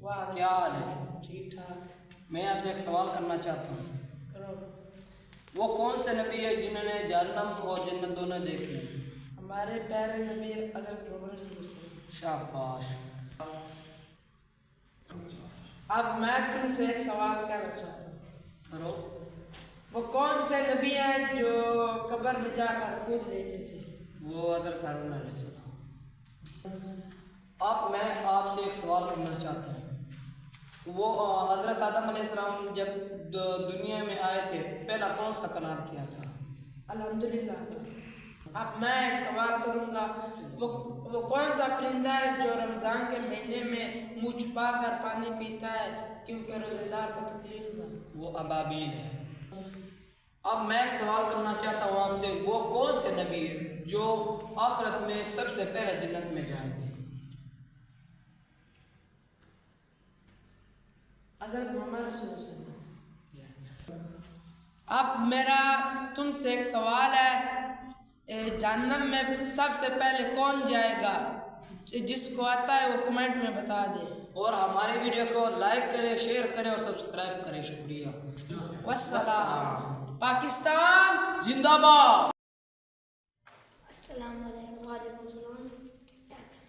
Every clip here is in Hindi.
क्या हाल है? ठीक ठाक। मैं आपसे एक सवाल करना चाहता हूँ। करो। वो कौन से नबी है जिन्होंने जहन्नम और जन्नत दोनों देखी हैं? हमारे प्यारे नबी हज़रत मोहम्मद सल्लल्लाहु अलैहि वसल्लम। शाबाश। अब मैं तुमसे एक सवाल करना चाहता हूँ। करो। वो कौन से नबी हैं जो कब्र में जाकर खुद लेटे थे? वो हज़रत हारून अलैहिस्सलाम। अब मैं आपसे एक सवाल करना चाहता हूँ। वो हज़रत आदम अलैहिस्सलाम जब दुनिया में आए थे, पहला कौन सा कलाम किया था? अल्हम्दुलिल्लाह। अब मैं एक सवाल करूँगा। वो कौन सा परिंदा है जो रमज़ान के महीने में मुँह छुपा कर पानी पीता है क्योंकि रोज़ेदार को तकलीफ ना हो? वो अबाबील है। अब मैं एक सवाल करना चाहता हूँ आपसे, वो कौन से नबी है जो आखिरत में सबसे पहले जन्नत में जाएंगे? हज़रत मोहम्मद सल्लल्लाहु अलैहि वसल्लम। अब मेरा तुमसे एक सवाल है, जहन्नम में सबसे पहले कौन जाएगा? जिसको आता है वो कमेंट में बता दे। और हमारे वीडियो को लाइक करें, शेयर करें और सब्सक्राइब करें। शुक्रिया। वस्सलाम। पाकिस्तान जिंदाबाद। अस्सलाम वालेकुम। वालेकुम सलाम।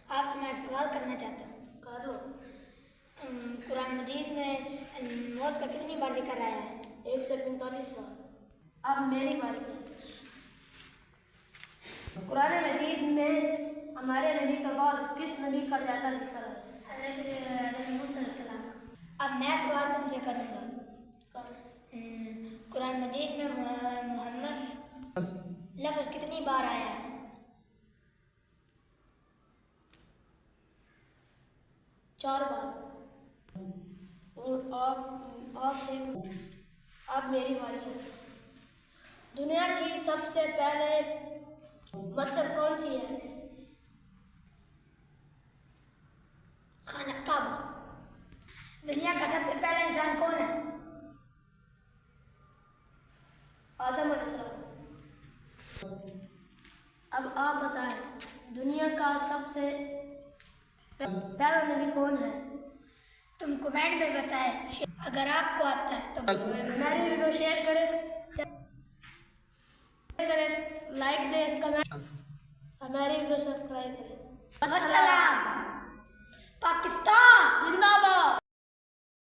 आपसे मैं एक सवाल करना चाहता हूँ। कह दो। कुरान मजीद में मौत का कितनी बार जिक्र आया है? 145 बार। अब मेरी बारी है। कुरान मजीद में हमारे नबी के बाद किस नबी का ज़्यादा जिक्र है? हज़रत मूसा अलैहिस्सलाम। अब मैं सवाल तुमसे करूँगा। कुरान मजीद में मोहम्मद लफ्ज़ कितनी बार आया है? 4 बार। और अब मेरी बारी है। दुनिया की सबसे पहले मस्जिद कौन सी है? खाना काबा। दुनिया का सबसे पहला इंसान कौन है? आदम अलैहिस्सलाम। अब आप बताएं, दुनिया का सबसे पहला नबी कौन है? तुम कमेंट में बताएं। अगर आपको आता है तो मेरी वीडियो शेयर करें, लाइक दें, कमेंट, हमारी वीडियो सब्सक्राइब करें। अस्सलाम। पाकिस्तान जिंदाबाद।